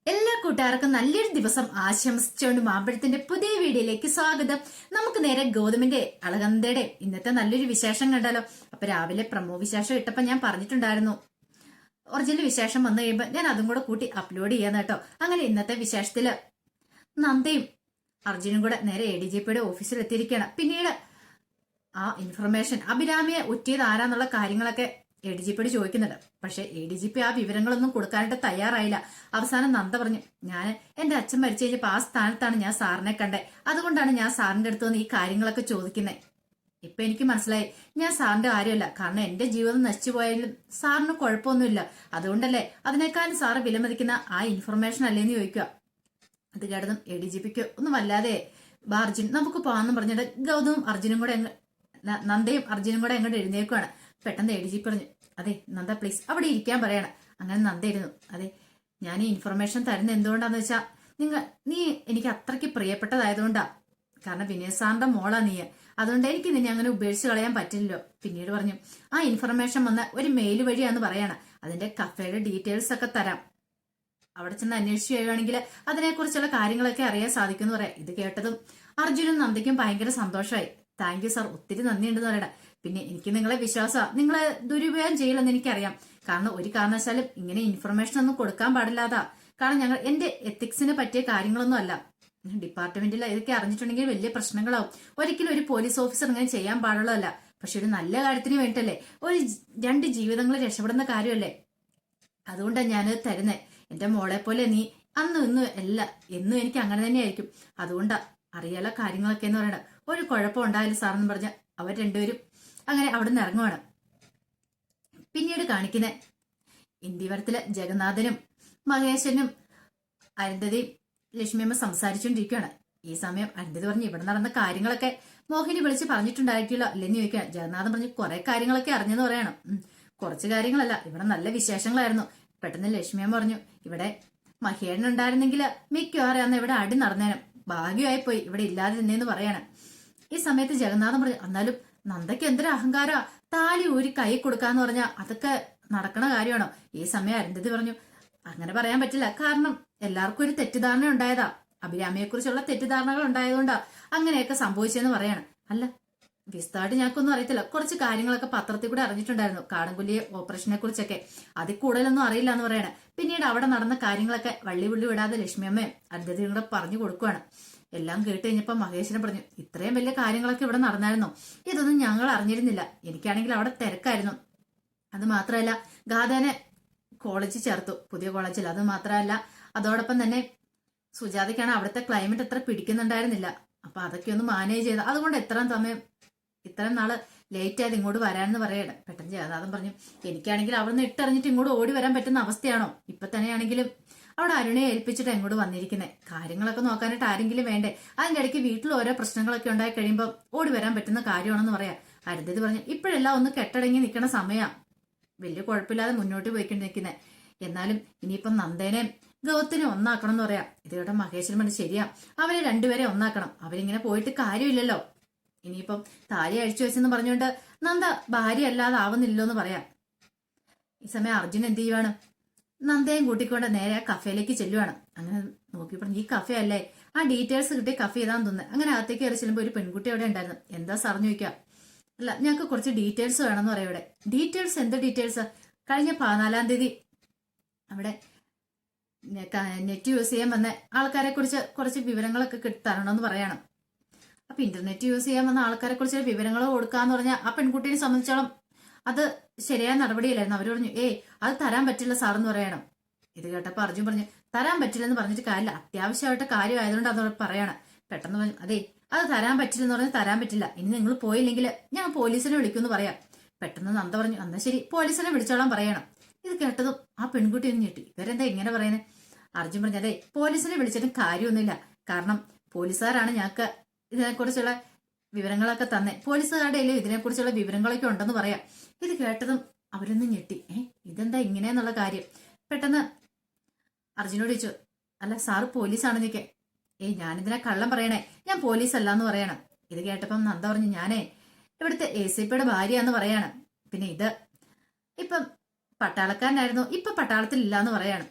എല്ലാ കൂട്ടുകാർക്കും നല്ലൊരു ദിവസം ആശംസിച്ചുകൊണ്ട് മാമ്പഴത്തിന്റെ പുതിയ വീഡിയോയിലേക്ക് സ്വാഗതം. നമുക്ക് നേരെ ഗൗതമിന്റെ അളകന്തയുടെ ഇന്നത്തെ നല്ലൊരു വിശേഷം കണ്ടാലോ. അപ്പൊ രാവിലെ പ്രമോ വിശേഷം ഇട്ടപ്പോ ഞാൻ പറഞ്ഞിട്ടുണ്ടായിരുന്നു, ഒറിജിനൽ വിശേഷം വന്നു കഴിയുമ്പോ ഞാൻ അതും കൂടെ കൂട്ടി അപ്ലോഡ് ചെയ്യാന്ന് കേട്ടോ. അങ്ങനെ ഇന്നത്തെ വിശേഷത്തില് നന്ദയും അർജുനും കൂടെ നേരെ ADGPയുടെ ഓഫീസിൽ എത്തിയിരിക്കുകയാണ്. പിന്നീട് ആ ഇൻഫർമേഷൻ അഭിരാമിയെ ഒറ്റിയത് ആരാന്നുള്ള കാര്യങ്ങളൊക്കെ ADGPയോട് ചോദിക്കുന്നുണ്ട്. പക്ഷെ ADGP ആ വിവരങ്ങളൊന്നും കൊടുക്കാനായിട്ട് തയ്യാറായില്ല. അവസാനം നന്ദ പറഞ്ഞു, ഞാൻ എന്റെ അച്ഛൻ മരിച്ചു കഴിഞ്ഞപ്പോ ആ സ്ഥാനത്താണ് ഞാൻ സാറിനെ കണ്ടേ, അതുകൊണ്ടാണ് ഞാൻ സാറിന്റെ അടുത്ത് വന്ന് ഈ കാര്യങ്ങളൊക്കെ ചോദിക്കുന്നത്. ഇപ്പൊ എനിക്ക് മനസ്സിലായി, ഞാൻ സാറിന്റെ കാര്യമല്ല, കാരണം എന്റെ ജീവിതം നശിച്ചു പോയാലും സാറിന് കുഴപ്പമൊന്നുമില്ല, അതുകൊണ്ടല്ലേ അതിനേക്കാളും സാറ് വിലമതിക്കുന്ന ആ ഇൻഫർമേഷൻ അല്ലേന്ന് ചോദിക്കുക. അത് കേട്ടതും ADGPക്ക് ഒന്നും വല്ലാതെ അർജുൻ നമുക്ക് പോകാമെന്ന് പറഞ്ഞിട്ട് ഗൗതമും അർജുനും കൂടെ നന്ദയും അർജുനും കൂടെ അങ്ങോട്ട് എഴുന്നേക്കുവാണ്. പെട്ടെന്ന് ADGP പറഞ്ഞു, അതെ നന്ദ പ്ലീസ് അവിടെ ഇരിക്കാൻ പറയാണ്. അങ്ങനെ നന്ദ ഇരുന്നു. അതെ, ഞാൻ ഈ ഇൻഫർമേഷൻ തരുന്ന എന്തുകൊണ്ടാന്ന് വെച്ചാൽ നീ എനിക്ക് അത്രയ്ക്ക് പ്രിയപ്പെട്ടതായതുകൊണ്ടാ, കാരണം വിനയ് സാറിന്റെ മോളാ നീ, അതുകൊണ്ട് എനിക്ക് നിന്നെ അങ്ങനെ ഉപേക്ഷിച്ച് കളയാൻ പറ്റില്ലല്ലോ. പിന്നീട് പറഞ്ഞു, ആ ഇൻഫർമേഷൻ വന്ന ഒരു മെയിൽ വഴിയാന്ന് പറയാണ്, അതിന്റെ കഫേയുടെ ഡീറ്റെയിൽസ് ഒക്കെ തരാം, അവിടെ ചെന്ന് അന്വേഷിച്ചു കഴിയുകയാണെങ്കിൽ അതിനെക്കുറിച്ചുള്ള കാര്യങ്ങളൊക്കെ അറിയാൻ സാധിക്കും എന്ന് പറയാം. ഇത് കേട്ടതും അർജുനും നന്ദയ്ക്കും ഭയങ്കര സന്തോഷമായി. താങ്ക് യു സാർ, ഒത്തിരി നന്ദിയുണ്ടെന്ന് പറയണ. പിന്നെ എനിക്ക് നിങ്ങളെ വിശ്വാസമാണ്, നിങ്ങളെ ദുരുപയോഗം ചെയ്യില്ലെന്ന് എനിക്കറിയാം, കാരണം ഒരു കാരണവശാലും ഇങ്ങനെ ഇൻഫർമേഷൻ ഒന്നും കൊടുക്കാൻ പാടില്ലാതാ, കാരണം എന്റെ എത്തിക്സിനെ പറ്റിയ കാര്യങ്ങളൊന്നും അല്ല, ഡിപ്പാർട്ട്മെന്റിൽ ഇതൊക്കെ അറിഞ്ഞിട്ടുണ്ടെങ്കിൽ വലിയ പ്രശ്നങ്ങളാവും. ഒരിക്കലും ഒരു പോലീസ് ഓഫീസർ ഇങ്ങനെ ചെയ്യാൻ പാടുള്ളതല്ല. പക്ഷെ ഒരു നല്ല കാര്യത്തിന് വേണ്ടിട്ടല്ലേ, ഒരു രണ്ട് ജീവിതങ്ങൾ രക്ഷപ്പെടുന്ന കാര്യമല്ലേ, അതുകൊണ്ടാണ് ഞാനത് തരുന്നേ. എന്റെ മോളെ പോലെ നീ അന്നും ഇന്നും അല്ല, എന്നും എനിക്ക് അങ്ങനെ തന്നെയായിരിക്കും, അതുകൊണ്ടാ അറിയാല കാര്യങ്ങളൊക്കെ എന്ന് പറയണ. ഒരു കുഴപ്പം ഉണ്ടായാലും സാറെന്ന് പറഞ്ഞ അവർ രണ്ടുപേരും അങ്ങനെ അവിടെ നിന്ന് ഇറങ്ങുവാണ്. പിന്നീട് കാണിക്കുന്ന ഇന്ത്യവരത്തിലെ ജഗന്നാഥനും മഹേശനും അരുന്ധതിയും ലക്ഷ്മിയമ്മ സംസാരിച്ചുകൊണ്ടിരിക്കുകയാണ്. ഈ സമയം അരുന്ധതി പറഞ്ഞു, ഇവിടെ നടന്ന കാര്യങ്ങളൊക്കെ മോഹിനി വിളിച്ച് പറഞ്ഞിട്ടുണ്ടായിരിക്കില്ല അല്ലെന്ന് ചോദിക്കുകയാണ്. ജഗന്നാഥൻ പറഞ്ഞു, കുറെ കാര്യങ്ങളൊക്കെ അറിഞ്ഞെന്ന് പറയണം. കുറച്ച് കാര്യങ്ങളല്ല, ഇവിടെ നല്ല വിശേഷങ്ങളായിരുന്നു. പെട്ടെന്ന് ലക്ഷ്മിയമ്മ പറഞ്ഞു, ഇവിടെ മഹേടൻ ഉണ്ടായിരുന്നെങ്കിൽ മിക്കവാറും അന്ന് ഇവിടെ അടി നടന്നേനും, ഭാഗ്യമായി പോയി ഇവിടെ ഇല്ലാതിരുന്നേന്ന് പറയാണ്. ഈ സമയത്ത് ജഗന്നാഥൻ പറഞ്ഞു, എന്നാലും നന്ദയ്ക്ക് എന്തൊരു അഹങ്കാര, താലി ഊരി കൈ കൊടുക്കാന്ന് പറഞ്ഞാൽ അതൊക്കെ നടക്കണ കാര്യമാണോ? ഈ സമയം അരുന്ധതി പറഞ്ഞു, അങ്ങനെ പറയാൻ പറ്റില്ല, കാരണം എല്ലാവർക്കും ഒരു തെറ്റിദ്ധാരണ ഉണ്ടായതാ, അഭിരാമിയെ കുറിച്ചുള്ള തെറ്റിദ്ധാരണകൾ ഉണ്ടായതുകൊണ്ടാ അങ്ങനെയൊക്കെ സംഭവിച്ചെന്ന് പറയാണ്. അല്ല വിസ്തായിട്ട് ഞങ്ങൾക്കൊന്നും അറിയത്തില്ല, കുറച്ച് കാര്യങ്ങളൊക്കെ പത്രത്തിൽ കൂടെ അറിഞ്ഞിട്ടുണ്ടായിരുന്നു, കാടൻകുല്ലി ഓപ്പറേഷനെ കുറിച്ചൊക്കെ, അതിൽ കൂടുതലൊന്നും അറിയില്ല എന്ന് പറയണേ. പിന്നീട് അവിടെ നടന്ന കാര്യങ്ങളൊക്കെ വള്ളി വിടാതെ ലക്ഷ്മിയമ്മയും അരുന്ധതിയും കൂടെ പറഞ്ഞു കൊടുക്കുവാണ്. എല്ലാം കേട്ട് കഴിഞ്ഞപ്പോ മഹേഷിനെ പറഞ്ഞു, ഇത്രയും വലിയ കാര്യങ്ങളൊക്കെ ഇവിടെ നടന്നായിരുന്നു, ഇതൊന്നും ഞങ്ങൾ അറിഞ്ഞിരുന്നില്ല, എനിക്കാണെങ്കിൽ അവിടെ തിരക്കായിരുന്നു. അത് മാത്രമല്ല ഗാഥനെ കോളേജിൽ ചേർത്തു, പുതിയ കോളേജിൽ, അത് മാത്രമല്ല അതോടൊപ്പം തന്നെ സുജാതയ്ക്കാണ് അവിടുത്തെ ക്ലൈമറ്റ് അത്ര പിടിക്കുന്നുണ്ടായിരുന്നില്ല, അപ്പൊ അതൊക്കെ ഒന്ന് മാനേജ് ചെയ്ത്, അതുകൊണ്ട് ഇത്രയും നാള് ലേറ്റ് ആയത് ഇങ്ങോട്ട് വരാനെന്ന് പറയണം. പെട്ടെന്ന് ജഗന്നാഥൻ പറഞ്ഞു, എനിക്കാണെങ്കിൽ അവിടെ നിന്ന് ഇട്ടറിഞ്ഞിട്ട് ഇങ്ങോട്ട് ഓടി വരാൻ പറ്റുന്ന അവസ്ഥയാണോ? ഇപ്പൊ തന്നെയാണെങ്കിലും അവിടെ അരുണയെ ഏൽപ്പിച്ചിട്ട് എങ്ങോട്ട് വന്നിരിക്കുന്നത്, കാര്യങ്ങളൊക്കെ നോക്കാനായിട്ട് ആരെങ്കിലും വേണ്ടേ? അതിന്റെ ഇടയ്ക്ക് വീട്ടിൽ ഓരോ പ്രശ്നങ്ങളൊക്കെ ഉണ്ടായി കഴിയുമ്പോൾ ഓടി വരാൻ പറ്റുന്ന കാര്യമാണെന്ന് പറയാം. അരുന്ധതി പറഞ്ഞു, ഇപ്പോഴെല്ലാം ഒന്ന് കെട്ടടങ്ങി നിൽക്കണ സമയമാണ്, വലിയ കുഴപ്പമില്ലാതെ മുന്നോട്ട് പോയിക്കൊണ്ട് നിൽക്കുന്നത്, എന്നാലും ഇനിയിപ്പം നന്ദേനെ ഗൗതത്തിനെ ഒന്നാക്കണം എന്ന് പറയാം. ഇതോടെ മഹേശ്വരൻ പറഞ്ഞു, ശരിയാ, അവരെ രണ്ടുപേരെ ഒന്നാക്കണം, അവരിങ്ങനെ പോയിട്ട് കാര്യമില്ലല്ലോ, ഇനിയിപ്പം താലി അഴിച്ചു വെച്ചെന്ന് പറഞ്ഞുകൊണ്ട് നന്ദ ഭാര്യ അല്ലാതെ ആവുന്നില്ലോ എന്ന് പറയാം. ഈ സമയം അർജുൻ എന്ത് ചെയ്യുവാണ്, നന്ദയും കൂട്ടിക്കൊണ്ട് നേരെ ആ കഫേയിലേക്ക് ചെല്ലുവാണ്. അങ്ങനെ നോക്കി പറഞ്ഞു, ഈ കഫേ അല്ലേ, ആ ഡീറ്റെയിൽസ് കിട്ടിയ കഫേ ഏതാന്ന് തോന്നുന്നത്. അങ്ങനെ അകത്തേക്ക് കയറി ചെല്ലുമ്പോൾ ഒരു പെൺകുട്ടി അവിടെ ഉണ്ടായിരുന്നു. എന്താ സാറിന് ചോദിക്കാം. അല്ല, ഞങ്ങൾക്ക് കുറച്ച് ഡീറ്റെയിൽസ് വേണമെന്ന് പറയാം. ഇവിടെ ഡീറ്റെയിൽസ്, എന്ത് ഡീറ്റെയിൽസ്? കഴിഞ്ഞ 14-ാം തീയതി അവിടെ നെറ്റ് യൂസ് ചെയ്യാൻ വന്ന ആൾക്കാരെ കുറിച്ച് കുറച്ച് വിവരങ്ങളൊക്കെ തരണമെന്ന് പറയണം. അപ്പൊ ഇന്റർനെറ്റ് യൂസ് ചെയ്യാൻ വന്ന ആൾക്കാരെ കുറിച്ച് വിവരങ്ങൾ കൊടുക്കാന്ന് പറഞ്ഞാൽ ആ പെൺകുട്ടിയെ സംബന്ധിച്ചോളം അത് ശരിയായ നടപടിയില്ലായിരുന്നു. അവർ പറഞ്ഞു, അത് തരാൻ പറ്റില്ല സാറെന്ന് പറയണം. ഇത് കേട്ടപ്പോ അർജുൻ പറഞ്ഞു, തരാൻ പറ്റില്ലെന്ന് പറഞ്ഞിട്ട് കാര്യമില്ല, അത്യാവശ്യമായിട്ട് കാര്യമായതുകൊണ്ട് അതോടെ പറയണം. പെട്ടെന്ന് പറഞ്ഞു, അതെ അത് തരാൻ പറ്റില്ലെന്ന് പറഞ്ഞാൽ തരാൻ പറ്റില്ല, ഇനി നിങ്ങൾ പോയില്ലെങ്കിൽ ഞാൻ പോലീസിനെ വിളിക്കുമെന്ന് പറയാം. പെട്ടെന്ന് നന്ദ പറഞ്ഞു, എന്നാ ശരി പോലീസിനെ വിളിച്ചോളാൻ പറയണം. ഇത് കേട്ടതും ആ പെൺകുട്ടി ഒന്ന് ഞെട്ടി, ഇവരെന്താ ഇങ്ങനെ പറയുന്നത്? അർജുൻ പറഞ്ഞു, അതെ പോലീസിനെ വിളിച്ചിട്ടും കാര്യമൊന്നുമില്ല, കാരണം പോലീസുകാരാണ് ഞങ്ങൾക്ക് ഇതിനെക്കുറിച്ചുള്ള വിവരങ്ങളൊക്കെ തന്നെ, പോലീസുകാരുടെ ഇതിനെക്കുറിച്ചുള്ള വിവരങ്ങളൊക്കെ ഉണ്ടെന്ന് പറയാം. ഇത് കേട്ടതും അവരൊന്നും ഞെട്ടി, ഇതെന്താ ഇങ്ങനെയെന്നുള്ള കാര്യം. പെട്ടെന്ന് അർജുനോട് ചോദിച്ചു, അല്ല സാറ് പോലീസാണെന്നൊക്കെ. ഞാനിതിനെ കള്ളം പറയണേ, ഞാൻ പോലീസ് അല്ലാന്ന് പറയണം. ഇത് കേട്ടപ്പം നന്ദ പറഞ്ഞു, ഞാനേ ഇവിടുത്തെ ACPയുടെ ഭാര്യയാന്ന് പറയാണ്. പിന്നെ ഇത് ഇപ്പം പട്ടാളക്കാരനായിരുന്നു, ഇപ്പൊ പട്ടാളത്തിൽ ഇല്ലാന്ന് പറയാണ്.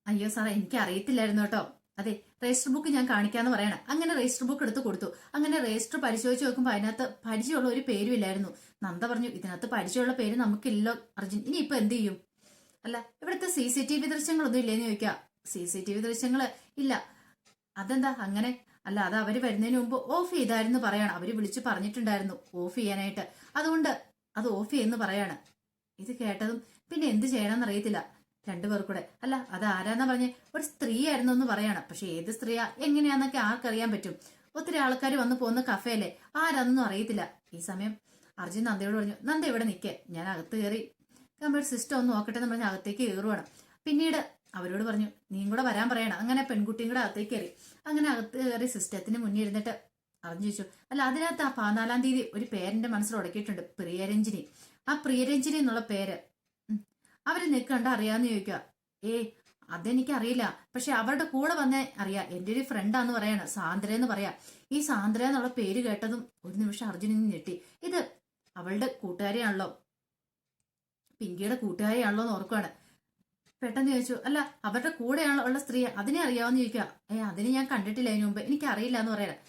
അയ്യോ സാറേ എനിക്ക് അറിയത്തില്ലായിരുന്നു കേട്ടോ. അതെ, രജിസ്റ്റർ ബുക്ക് ഞാൻ കാണിക്കാന്ന് പറയണം. അങ്ങനെ രജിസ്റ്റർ ബുക്ക് എടുത്ത് കൊടുത്തു. അങ്ങനെ രജിസ്റ്റർ പരിശോധിച്ച് നോക്കുമ്പോൾ അതിനകത്ത് പരിചയമുള്ള ഒരു പേരും ഇല്ലായിരുന്നു. നന്ദ പറഞ്ഞു, ഇതിനകത്ത് പരിചയമുള്ള പേര് നമുക്കില്ലോ അർജുൻ, ഇനി ഇപ്പൊ എന്ത് ചെയ്യും? അല്ല, ഇവിടുത്തെ CCTV ദൃശ്യങ്ങളൊന്നും ഇല്ലേന്ന് ചോദിക്കാം. CCTV ദൃശ്യങ്ങള് ഇല്ല. അതെന്താ അങ്ങനെ? അല്ല, അത് അവര് വരുന്നതിന് മുമ്പ് ഓഫ് ചെയ്തായിരുന്നു പറയാണ്. അവര് വിളിച്ചു പറഞ്ഞിട്ടുണ്ടായിരുന്നു ഓഫ് ചെയ്യാനായിട്ട്. അതുകൊണ്ട് അത് ഓഫ് ചെയ്യുന്നു പറയാണ്. ഇത് കേട്ടതും പിന്നെ എന്ത് ചെയ്യണമെന്ന് അറിയത്തില്ല രണ്ടുപേർക്കൂടെ. അല്ല, അത് ആരാന്നാ പറഞ്ഞേ? ഒരു സ്ത്രീ ആയിരുന്നു എന്ന് പറയാണ്. പക്ഷെ ഏത് സ്ത്രീയാ എങ്ങനെയാന്നൊക്കെ ആർക്കറിയാൻ പറ്റും? ഒത്തിരി ആൾക്കാർ വന്നു പോകുന്ന കഫേയല്ലേ, ആരാന്നൊന്നും അറിയത്തില്ല. ഈ സമയം അർജുൻ നന്ദയോട് പറഞ്ഞു, നന്ദ ഇവിടെ നിൽക്കേ, ഞാൻ അകത്ത് കയറി കമ്പ്യൂട്ടർ സിസ്റ്റം ഒന്ന് നോക്കട്ടെ എന്ന് പറഞ്ഞ് അകത്തേക്ക് കയറുവാണ്. പിന്നീട് അവരോട് പറഞ്ഞു, നീയും കൂടെ വരാൻ പറയണം. അങ്ങനെ പെൺകുട്ടിയും കൂടെ അകത്തേക്ക് കയറി. അങ്ങനെ അകത്ത് കയറി സിസ്റ്റത്തിന് മുന്നിൽ ഇരുന്നിട്ട് അറിഞ്ഞു ചോദിച്ചു, അല്ല അതിനകത്ത് ആ 14-ാം തീയതി ഒരു പേരിന്റെ മനസ്സിൽ ഉടക്കിയിട്ടുണ്ട്, പ്രിയരഞ്ജിനി. ആ പ്രിയരഞ്ജിനി എന്നുള്ള പേര് അവര് നിൽക്കണ്ട അറിയാന്ന് ചോദിക്കുക. അതെനിക്കറിയില്ല, പക്ഷെ അവരുടെ കൂടെ വന്നേ അറിയാം. എന്റെ ഒരു ഫ്രണ്ടാന്ന് പറയാണ്, സാന്ദ്ര എന്ന് പറയാ. ഈ സാന്ദ്ര എന്നുള്ള പേര് കേട്ടതും ഒരു നിമിഷം അർജുനന് ഞെട്ടി. ഇത് അവളുടെ കൂട്ടുകാരിയാണല്ലോ, പിങ്കിയുടെ കൂട്ടുകാരിയാണല്ലോ എന്ന് ഓർക്കുവാണ്. പെട്ടെന്ന് ചോദിച്ചു, അല്ല അവരുടെ കൂടെയാണല്ലോ ഉള്ള സ്ത്രീ, അതിനെ അറിയാമെന്ന് ചോദിക്കുക. അതിന് ഞാൻ കണ്ടിട്ടില്ല അതിനു മുമ്പ്, എനിക്കറിയില്ല എന്ന് പറയാം.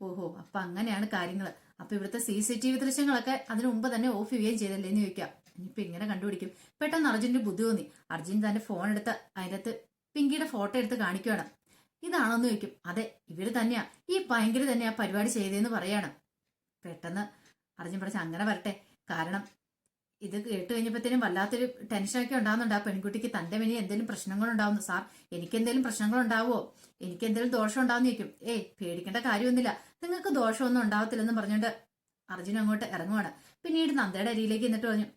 ഓഹോ, അപ്പൊ അങ്ങനെയാണ് കാര്യങ്ങള്. അപ്പൊ ഇവിടുത്തെ CCTV ദൃശ്യങ്ങളൊക്കെ അതിനു മുമ്പ് തന്നെ ഓഫ് ചെയ്യുകയും ചെയ്തല്ലേ എന്ന് ചോദിക്കാം. ഇനിയിപ്പൊ ഇങ്ങനെ കണ്ടുപിടിക്കും. പെട്ടെന്ന് അർജുന്റെ ബുദ്ധി തോന്നി. അർജുൻ തന്റെ ഫോൺ എടുത്ത് അതിനകത്ത് പിങ്കിയുടെ ഫോട്ടോ എടുത്ത് കാണിക്കുകയാണ്. ഇതാണോന്ന് ചോദിക്കും. അതെ, ഇവര് തന്നെയാ, ഈ ഭയങ്കര തന്നെയാ പരിപാടി ചെയ്തതെന്ന് പറയാണ്. പെട്ടെന്ന് അർജുൻ പറഞ്ഞു, അങ്ങനെ വരട്ടെ. കാരണം ഇത് കേട്ട് കഴിഞ്ഞപ്പോഴത്തേനും വല്ലാത്തൊരു ടെൻഷനൊക്കെ ഉണ്ടാകുന്നുണ്ട് ആ പെൺകുട്ടിക്ക്. തന്റെ മേനി എന്തെങ്കിലും പ്രശ്നങ്ങളുണ്ടാവുന്നു സാർ, എനിക്ക് എന്തെങ്കിലും പ്രശ്നങ്ങളുണ്ടാവുമോ, എനിക്ക് എന്തെങ്കിലും ദോഷം ഉണ്ടാവുന്ന ചോദിക്കും. പേടിക്കേണ്ട കാര്യമൊന്നുമില്ല, നിങ്ങൾക്ക് ദോഷമൊന്നും ഉണ്ടാവത്തില്ലെന്ന് പറഞ്ഞുകൊണ്ട് അർജുൻ അങ്ങോട്ട് ഇറങ്ങുവാണ്. പിന്നീട് നന്ദയുടെ അരിയിലേക്ക് എന്നിട്ട് പറഞ്ഞു,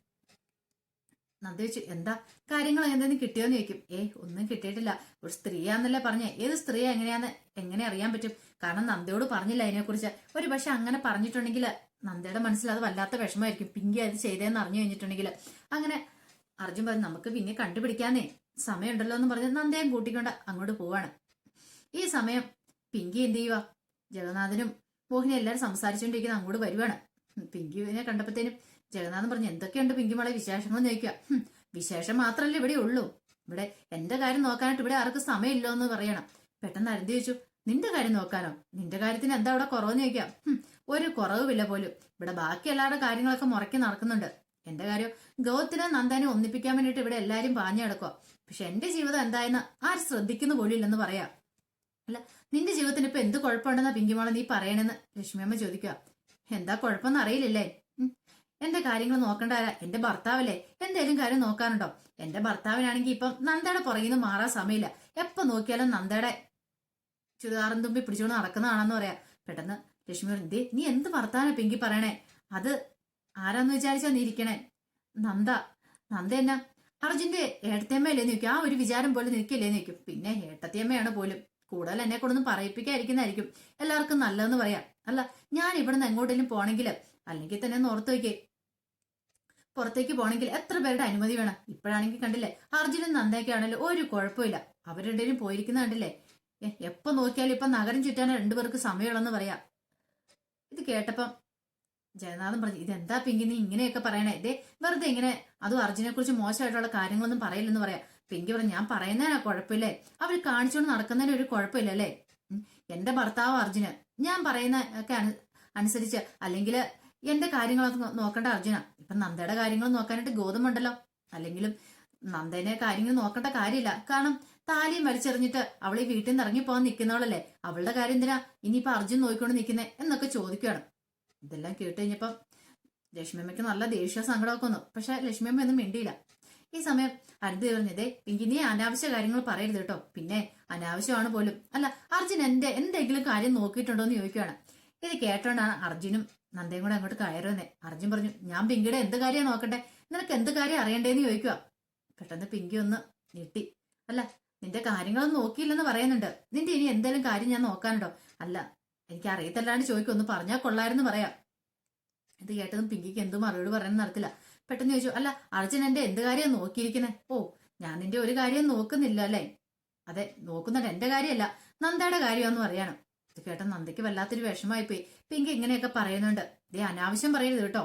നന്ദ ചോദിച്ചു, എന്താ കാര്യങ്ങൾ എന്തെങ്കിലും കിട്ടിയോന്ന് ചോദിക്കും. ഒന്നും കിട്ടിയിട്ടില്ല, ഒരു സ്ത്രീയാന്നല്ലേ പറഞ്ഞേ. ഏത് സ്ത്രീ എങ്ങനെയാന്ന് എങ്ങനെ അറിയാൻ പറ്റും? കാരണം നന്ദയോട് പറഞ്ഞില്ല അതിനെക്കുറിച്ച്. ഒരു പക്ഷെ അങ്ങനെ പറഞ്ഞിട്ടുണ്ടെങ്കിൽ നന്ദയുടെ മനസ്സിൽ അത് വല്ലാത്ത വിഷമമായിരിക്കും, പിങ്കി അത് ചെയ്തതെന്ന് അറിഞ്ഞു കഴിഞ്ഞിട്ടുണ്ടെങ്കിൽ. അങ്ങനെ അർജുൻ പറഞ്ഞു, നമുക്ക് പിന്നെ കണ്ടുപിടിക്കാന്നേ, സമയമുണ്ടല്ലോ എന്ന് പറഞ്ഞ് നന്ദയും കൂട്ടിക്കൊണ്ട് അങ്ങോട്ട് പോവാണ്. ഈ സമയം പിങ്കി എന്ത് ചെയ്യുക, ജഗന്നാഥനും മോഹിനി എല്ലാവരും സംസാരിച്ചുകൊണ്ടിരിക്കുന്ന അങ്ങോട്ട് വരുവാണ്. പിങ്കിനെ കണ്ടപ്പോഴത്തേനും ജഗന്നാഥൻ പറഞ്ഞു, എന്തൊക്കെയുണ്ട് പിങ്കി മോളെ വിശേഷങ്ങൾ ചോദിക്കുക. വിശേഷം മാത്രമല്ലേ ഇവിടെ ഉള്ളൂ, ഇവിടെ എന്റെ കാര്യം നോക്കാനായിട്ട് ഇവിടെ ആർക്കും സമയമില്ലോ എന്ന് പറയണം. പെട്ടെന്ന് അരുന്തി ചോദിച്ചു, നിന്റെ കാര്യം നോക്കാനോ? നിന്റെ കാര്യത്തിന് എന്താ ഇവിടെ കുറവെന്ന് ചോദിക്കാം. ഒരു കുറവുമില്ല പോലും, ഇവിടെ ബാക്കി എല്ലാവരുടെ കാര്യങ്ങളൊക്കെ മുറക്കി നടക്കുന്നുണ്ട്. എന്റെ കാര്യം ഗൗതത്തിനെ നന്ദനെ ഒന്നിപ്പിക്കാൻ വേണ്ടിയിട്ട് ഇവിടെ എല്ലാരും പാഞ്ഞു കിടക്കുക. പക്ഷെ എന്റെ ജീവിതം എന്തായെന്ന് ആരും ശ്രദ്ധിക്കുന്നു പോലും ഇല്ലെന്ന് പറയാം. അല്ല, നിന്റെ ജീവിതത്തിന് ഇപ്പൊ എന്ത് കുഴപ്പമുണ്ടെന്നാ പിങ്കിമോളെ നീ പറയണെന്ന് ലക്ഷ്മിയമ്മ ചോദിക്കുക. എന്താ കുഴപ്പമെന്ന് അറിയില്ലല്ലേ? എന്റെ കാര്യങ്ങൾ നോക്കണ്ട എന്റെ ഭർത്താവല്ലേ, എന്തേലും കാര്യം നോക്കാനുണ്ടോ? എന്റെ ഭർത്താവിനാണെങ്കിൽ ഇപ്പം നന്ദയുടെ പുറകിൽ നിന്ന് മാറാൻ സമയമില്ല, എപ്പൊ നോക്കിയാലും നന്ദയുടെ ചുരിദാറും തുമ്പി പിടിച്ചോണ്ട് നടക്കുന്നതാണെന്ന് പറയാം. പെട്ടെന്ന് ലക്ഷ്മി പറഞ്ഞു, നീ എന്ത് ഭർത്താവിനെ പിങ്കി പറയണേ? അത് ആരാന്ന് വിചാരിച്ചാ നീ ഇരിക്കണേ? നന്ദ എന്നാ അർജുന്റെ ഏട്ടത്തിയമ്മയല്ലേന്ന് ചോദിക്കും. ആ ഒരു വിചാരം പോലെ നിൽക്കില്ലേന്ന് ചോദിക്കും. പിന്നെ ഏട്ടത്തിയമ്മയാണ് പോലും, കൂടുതൽ എന്നെ കൊണ്ടൊന്നും പറയിപ്പിക്കാതിരിക്കുന്നതായിരിക്കും എല്ലാവർക്കും നല്ലതെന്ന് പറയാം. അല്ല, ഞാൻ ഇവിടുന്ന് എങ്ങോട്ടേലും പോണെങ്കിൽ, അല്ലെങ്കിൽ തന്നെ ഒന്ന് ഓർത്ത് വയ്ക്കേ, പുറത്തേക്ക് പോണെങ്കിൽ എത്ര പേരുടെ അനുമതി വേണം? ഇപ്പോഴാണെങ്കിൽ കണ്ടില്ലേ, അർജുനും നന്ദയൊക്കെ ആണല്ലോ, ഒരു കുഴപ്പമില്ല, അവരുടെയും പോയിരിക്കുന്ന കണ്ടില്ലേ. എപ്പൊ നോക്കിയാലും ഇപ്പൊ നഗരം ചുറ്റാൻ രണ്ടുപേർക്ക് സമയമുള്ളെന്ന് പറയാം. ഇത് കേട്ടപ്പം ജഗന്നാഥൻ പറഞ്ഞു, ഇതെന്താ പിങ്കി നീ ഇങ്ങനെയൊക്കെ പറയണേ? വെറുതെ ഇങ്ങനെ അതും അർജുനെ കുറിച്ച് മോശമായിട്ടുള്ള കാര്യങ്ങളൊന്നും പറയില്ലെന്ന് പറയാം. പിങ്കി പറഞ്ഞു, ഞാൻ പറയുന്നതിനാ കുഴപ്പമില്ലേ, അവർ കാണിച്ചുകൊണ്ട് നടക്കുന്നതിന് ഒരു കുഴപ്പമില്ലല്ലേ. എന്റെ ഭർത്താവ് അർജുന്, ഞാൻ പറയുന്ന ഒക്കെ അനുസരിച്ച്, അല്ലെങ്കിൽ എന്റെ കാര്യങ്ങളൊക്കെ നോക്കേണ്ട അർജുന. ഇപ്പൊ നന്ദയുടെ കാര്യങ്ങൾ നോക്കാനായിട്ട് ഗൗതമുണ്ടല്ലോ. അല്ലെങ്കിലും നന്ദനെ കാര്യങ്ങൾ നോക്കേണ്ട കാര്യമില്ല, കാരണം താലിയും വലിച്ചെറിഞ്ഞിട്ട് അവൾ ഈ വീട്ടിൽ നിന്ന് ഇറങ്ങിപ്പോകാൻ നിൽക്കുന്നവളല്ലേ, അവളുടെ കാര്യം എന്തിനാ ഇനിയിപ്പൊ അർജുൻ നോക്കിക്കൊണ്ട് നിൽക്കുന്നേ എന്നൊക്കെ ചോദിക്കുകയാണ്. ഇതെല്ലാം കേട്ട് കഴിഞ്ഞപ്പം ലക്ഷ്മിയമ്മയ്ക്ക് നല്ല ദേഷ്യ സങ്കടമൊക്കെ വന്നു. പക്ഷെ ലക്ഷ്മിയമ്മ ഒന്നും മിണ്ടിയില്ല. ഈ സമയം അരുത് പറഞ്ഞതേ, പിങ്കി നീ അനാവശ്യ കാര്യങ്ങൾ പറയരുത് കേട്ടോ, പിന്നെ അനാവശ്യമാണ് പോലും. അല്ല, അർജുൻ എന്തെങ്കിലും കാര്യം നോക്കിയിട്ടുണ്ടോ എന്ന് ചോദിക്കുകയാണ്. ഇത് കേട്ടോണ്ടാണ് അർജുനും നന്ദയും കൂടെ അങ്ങോട്ട് കയറുന്നേ. അർജുൻ പറഞ്ഞു, ഞാൻ പിങ്കിയുടെ എന്ത് കാര്യം നോക്കട്ടെ, നിനക്ക് എന്ത് കാര്യം അറിയണ്ടേന്ന് ചോദിക്കുക. പെട്ടെന്ന് പിങ്കി ഒന്ന് ഞെട്ടി. അല്ല, നിന്റെ കാര്യങ്ങളൊന്നും നോക്കിയില്ലെന്ന് പറയുന്നുണ്ട്, നിന്റെ ഇനി എന്തെങ്കിലും കാര്യം ഞാൻ നോക്കാനുണ്ടോ? അല്ല, എനിക്ക് അറിയത്തല്ലാണ്ട് ചോദിക്കും, ഒന്ന് പറഞ്ഞാൽ കൊള്ളായിരുന്നു പറയാം. ഇത് കേട്ടതും പിങ്കിക്ക് എന്തും മറുപടി പറയാൻ നടത്തില്ല. പെട്ടെന്ന് ചോദിച്ചു, അല്ല അർജുൻ എന്റെ എന്ത് കാര്യം നോക്കിയിരിക്കുന്നേ? ഞാൻ നിന്റെ ഒരു കാര്യം നോക്കുന്നില്ല അല്ലേ? അതെ, നോക്കുന്നുണ്ട്, എന്റെ കാര്യമല്ല നന്ദയുടെ കാര്യമാണെന്ന് പറയണം. ഇത് കേട്ട നന്ദയ്ക്ക് വല്ലാത്തൊരു വിഷമായി പോയി. പിങ്കി ഇങ്ങനെയൊക്കെ പറയുന്നുണ്ട്, അനാവശ്യം പറയരുത് കേട്ടോ.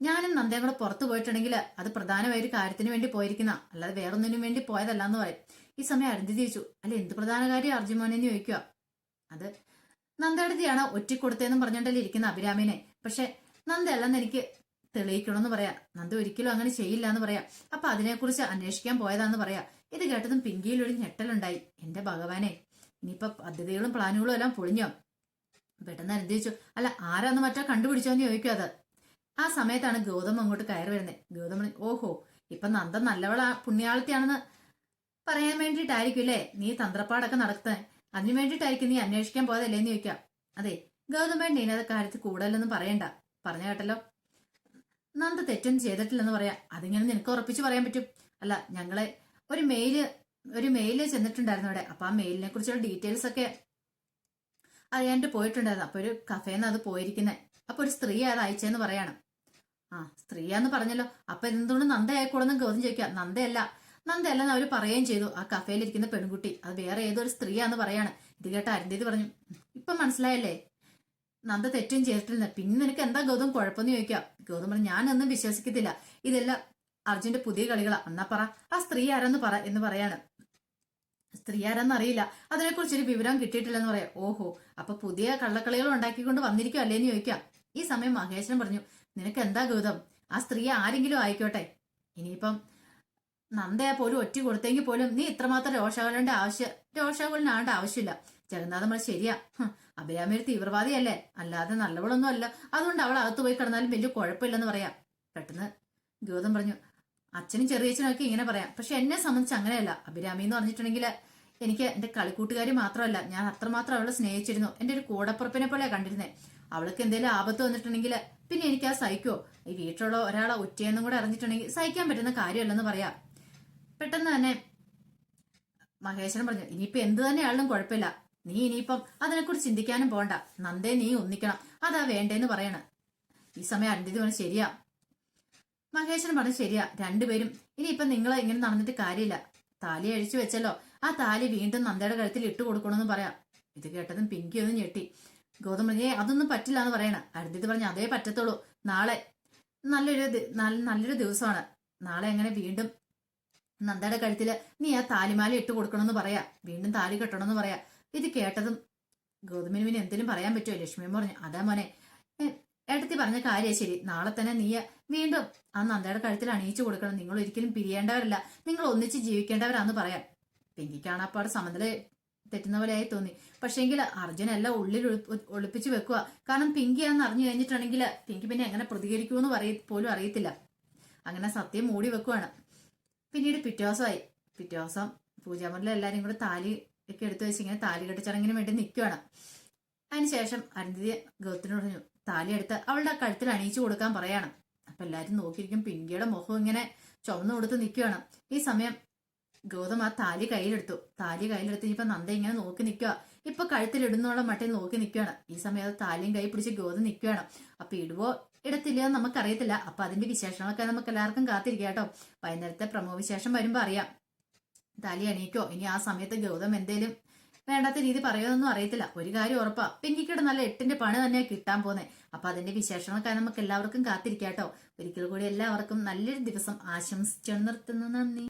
ഞാനും നന്ദയും കൂടെ പുറത്തു പോയിട്ടുണ്ടെങ്കിൽ അത് പ്രധാനമായ ഒരു കാര്യത്തിന് വേണ്ടി പോയിരിക്കുന്ന, അല്ലാതെ വേറൊന്നിനും വേണ്ടി പോയതല്ല എന്ന് പറയും. ഈ സമയം അരുന്ധതി ചോദിച്ചു, അല്ല എന്ത് പ്രധാന കാര്യം അർജുൻ മോനെന്ന് ചോദിക്കുക. അത് നന്ദടുത്തിയാണ് ഒറ്റിക്കൊടുത്തതെന്നും പറഞ്ഞോണ്ടല്ലേ ഇരിക്കുന്ന അഭിരാമിനെ. പക്ഷെ നന്ദയല്ലെന്ന് എനിക്ക് തെളിയിക്കണമെന്ന് പറയാം. നന്ദ ഒരിക്കലും അങ്ങനെ ചെയ്യില്ല എന്ന് പറയാം. അപ്പൊ അതിനെക്കുറിച്ച് അന്വേഷിക്കാൻ പോയതാന്ന് പറയാം. ഇത് കേട്ടതും പിങ്കിയിൽ ഒരു ഞെട്ടലുണ്ടായി. എന്റെ ഭഗവാനെ, ഇനിയിപ്പൊ പദ്ധതികളും പ്ലാനുകളും എല്ലാം പൊളിഞ്ഞോ? പെട്ടെന്ന് അനുദ്ധിച്ചു, അല്ല ആരാന്ന് മറ്റോ കണ്ടുപിടിച്ചോന്ന് ചോദിക്കും. അത് ആ സമയത്താണ് ഗൗതം അങ്ങോട്ട് കയറി വരുന്നത്. ഗൗതം പറഞ്ഞു, ഓഹോ, ഇപ്പൊ നന്ദ നല്ലവളാ പുണ്യാളത്തിയാണെന്ന് പറയാൻ വേണ്ടിയിട്ടായിരിക്കും അല്ലേ നീ തന്ത്രപ്പാടൊക്കെ നടത്താൻ? അതിനു വേണ്ടിയിട്ടായിരിക്കും നീ അന്വേഷിക്കാൻ പോയതല്ലേന്ന് ചോദിക്കാം. അതെ, ഗൗതമേട്ടൻ നീനത് കാര്യത്തിൽ കൂടുതലൊന്നും പറയണ്ട. പറഞ്ഞു കേട്ടല്ലോ, നന്ദ തെറ്റൊന്നും ചെയ്തിട്ടില്ലെന്ന് പറയാം. അതിങ്ങനെ നിനക്ക് ഉറപ്പിച്ച് പറയാൻ പറ്റും? അല്ല, ഞങ്ങളെ ഒരു മെയില് ചെന്നിട്ടുണ്ടായിരുന്നു അവിടെ. അപ്പൊ ആ മെയിലിനെ കുറിച്ചുള്ള ഡീറ്റെയിൽസ് ഒക്കെ അറിയാണ്ട് പോയിട്ടുണ്ടായിരുന്നു. അപ്പൊ ഒരു കഫേന്ന് അത് പോയിരിക്കുന്നത്. അപ്പൊ ഒരു സ്ത്രീ അത് അയച്ചെന്ന് പറയാണ്. ആ, സ്ത്രീയാന്ന് പറഞ്ഞല്ലോ. അപ്പൊ എന്തുകൊണ്ട് നന്ദ ആയിക്കോളെന്ന് ഗൗതം ചോദിക്കുക. നന്ദയല്ലെന്ന് അവര് പറയുകയും ചെയ്തു. ആ കഫേലിരിക്കുന്ന പെൺകുട്ടി അത് വേറെ ഏതൊരു സ്ത്രീയാന്ന് പറയാണ്. ഇത് കേട്ട അരുന്ധതി പറഞ്ഞു, ഇപ്പൊ മനസ്സിലായല്ലേ നന്ദ തെറ്റും ചെയ്തിട്ടില്ല. പിന്നെ നിനക്ക് എന്താ ഗൗതം കുഴപ്പമെന്ന് ചോദിക്കാം. ഗൗതം പറഞ്ഞു, ഞാനൊന്നും വിശ്വസിക്കത്തില്ല. ഇതെല്ലാം അർജുന്റെ പുതിയ കളികളാ. എന്നാ പറ, ആ സ്ത്രീ ആരെന്ന് പറ എന്ന് പറയാണ്. സ്ത്രീ ആരെന്ന് അറിയില്ല, അതിനെക്കുറിച്ചൊരു വിവരം കിട്ടിയിട്ടില്ലെന്ന് പറയാം. ഓഹോ, അപ്പൊ പുതിയ കള്ളക്കളികൾ ഉണ്ടാക്കിക്കൊണ്ട് വന്നിരിക്കും അല്ലേന്ന് ചോദിക്കാം. ഈ സമയം മഹേശ്വരൻ പറഞ്ഞു, നിനക്ക് എന്താ ഗൗതം, ആ സ്ത്രീ ആരെങ്കിലും ആയിക്കോട്ടെ, ഇനിയിപ്പം നന്ദയെ പോലും ഒറ്റ കൊടുത്തെങ്കിൽ പോലും നീ ഇത്രമാത്രം രോഷാകുലനാവേണ്ട ആവശ്യമില്ല. ജഗന്നാഥൻ പറഞ്ഞ ശരിയാ, അഭിരാമി ഒരു തീവ്രവാദിയല്ലേ, അല്ലാതെ നല്ലവളൊന്നും അല്ല. അതുകൊണ്ട് അവൾ അകത്ത് പോയി കിടന്നാലും വലിയ കുഴപ്പമില്ലെന്ന് പറയാം. പെട്ടെന്ന് ഗൗതം പറഞ്ഞു, അച്ഛനും ചെറിയച്ഛനും ഒക്കെ ഇങ്ങനെ പറയാം, പക്ഷെ എന്നെ സംബന്ധിച്ച് അങ്ങനെയല്ല. അഭിരാമി എന്ന് പറഞ്ഞിട്ടുണ്ടെങ്കിൽ എനിക്ക് എന്റെ കളിക്കൂട്ടുകാരി മാത്രമല്ല, ഞാൻ അത്രമാത്രം അവളെ സ്നേഹിച്ചിരുന്നു. എന്റെ ഒരു കൂടപ്പുറപ്പിനെ പോലെ കണ്ടിരുന്നേ. അവൾക്ക് എന്തെങ്കിലും ആപത്ത് വന്നിട്ടുണ്ടെങ്കിൽ പിന്നെ എനിക്ക് ആ സഹിക്കോ? ഈ വീട്ടിലുള്ള ഒരാളെ ഒറ്റയെന്നും കൂടെ അറിഞ്ഞിട്ടുണ്ടെങ്കിൽ സഹിക്കാൻ പറ്റുന്ന കാര്യമല്ലെന്ന് പറയാം. പെട്ടെന്ന് തന്നെ മഹേശ്വരൻ പറഞ്ഞു, ഇനിയിപ്പൊ എന്ത് തന്നെയാണെങ്കിലും കുഴപ്പമില്ല, നീ ഇനിയിപ്പം അതിനെക്കുറിച്ച് ചിന്തിക്കാനും പോണ്ട. നന്ദേ നീ ഒന്നിക്കണം, അതാ വേണ്ടേന്ന് പറയണം. ഈ സമയം അരുന്ധതി പറഞ്ഞു, ശരിയാ. മഹേശ്വരൻ പറഞ്ഞു, ശരിയാ, രണ്ടുപേരും ഇനിയിപ്പൊ നിങ്ങൾ ഇങ്ങനെ നടന്നിട്ട് കാര്യമില്ല. താലി അഴിച്ചു വെച്ചല്ലോ, ആ താലി വീണ്ടും നന്ദയുടെ കഴുത്തിൽ ഇട്ട് കൊടുക്കണമെന്ന് പറയാം. ഇത് കേട്ടതും പിങ്കി ഒന്ന് ഞെട്ടി. ഗൗതം പറഞ്ഞു, അതൊന്നും പറ്റില്ല എന്ന് പറയണ. അരുന്ധതി പറഞ്ഞു, അതേ പറ്റത്തുള്ളൂ. നാളെ നല്ലൊരു ദിവസമാണ്. നാളെ എങ്ങനെ വീണ്ടും നന്ദയുടെ കഴുത്തില് നീ ആ താലിമാല ഇട്ട് കൊടുക്കണമെന്ന് പറയാ, വീണ്ടും താലി കെട്ടണമെന്ന് പറയാ. ഇത് കേട്ടതും ഗൗതമിന് പിന്നെ എന്തെങ്കിലും പറയാൻ പറ്റുമോ? ലക്ഷ്മിയും പറഞ്ഞു, അതാ മോനെ, ഏട്ടത്തി പറഞ്ഞ കാര്യ ശരി. നാളെ തന്നെ നീ വീണ്ടും ആ നന്ദയുടെ കഴുത്തിൽ അണിയിച്ചു കൊടുക്കണം. നിങ്ങൾ ഒരിക്കലും പിരിയേണ്ടവരല്ല, നിങ്ങൾ ഒന്നിച്ച് ജീവിക്കേണ്ടവരാന്ന് പറയാം. പിങ്കിക്കാണ് അപ്പാട് സമനില തെറ്റുന്ന പോലെ ആയി തോന്നി. പക്ഷേങ്കിൽ അർജുൻ എല്ലാം ഉള്ളിൽ ഒളിപ്പിച്ച് വെക്കുക. കാരണം പിങ്കിയാന്ന് അറിഞ്ഞു കഴിഞ്ഞിട്ടുണ്ടെങ്കിൽ പിങ്കി പിന്നെ എങ്ങനെ പ്രതികരിക്കുമെന്ന് പോലും അറിയത്തില്ല. അങ്ങനെ സത്യം മൂടി വെക്കുവാണ്. പിന്നീട് പിറ്റേ ദിവസം പൂജാമുറിൽ എല്ലാരും കൂടെ താലി ഒക്കെ എടുത്തു വെച്ച് ഇങ്ങനെ താലി കെട്ടിച്ചടങ്ങിന് വേണ്ടി നിൽക്കുവാണ്. അതിനുശേഷം അരുന്ധതി ഗൗതത്തിനോട് പറഞ്ഞു, താലി എടുത്ത് അവളുടെ കഴുത്തിൽ അണിയിച്ചു കൊടുക്കാൻ പറയാണ്. അപ്പൊ എല്ലാരും നോക്കിയിരിക്കും. പിങ്കിയുടെ മുഖം ഇങ്ങനെ ചുവന്നു കൊടുത്ത് നിൽക്കുകയാണ്. ഈ സമയം ഗൗതം ആ താലി കയ്യിലെടുത്തു ഇനിയിപ്പൊ നന്ദ ഇങ്ങനെ നോക്കി നിൽക്കുക. ഇപ്പൊ കഴുത്തിലിടുന്നുള്ള മട്ടിൽ നോക്കി നിൽക്കുകയാണ്. ഈ സമയം അത് താലിയും കൈ പിടിച്ച് ഗൗതം നിൽക്കുകയാണ്. അപ്പൊ ഇടുവോ ഇടത്തില്ലയോ നമുക്കറിയത്തില്ല. അപ്പൊ അതിന്റെ വിശേഷങ്ങളൊക്കെ നമുക്ക് എല്ലാവർക്കും കാത്തിരിക്കാം കേട്ടോ. വൈകുന്നേരത്തെ പ്രമോ വിശേഷം വരുമ്പോ അറിയാം താലി അണിയിക്കോ. ഇനി ആ സമയത്ത് ഗൗതം എന്തേലും വേണ്ടാത്ത രീതി പറയുമെന്നൊന്നും അറിയത്തില്ല. ഒരു കാര്യം ഉറപ്പാ, പിങ്കിക്കിടെ നല്ല 8ന്റെ പണി തന്നെ കിട്ടാൻ പോന്നെ. അപ്പൊ അതിന്റെ വിശേഷങ്ങളൊക്കെ നമുക്ക് എല്ലാവർക്കും കാത്തിരിക്കാം കേട്ടോ. ഒരിക്കൽ കൂടി എല്ലാവർക്കും നല്ലൊരു ദിവസം ആശംസിച്ചു നിർത്തുന്നു. നന്ദി.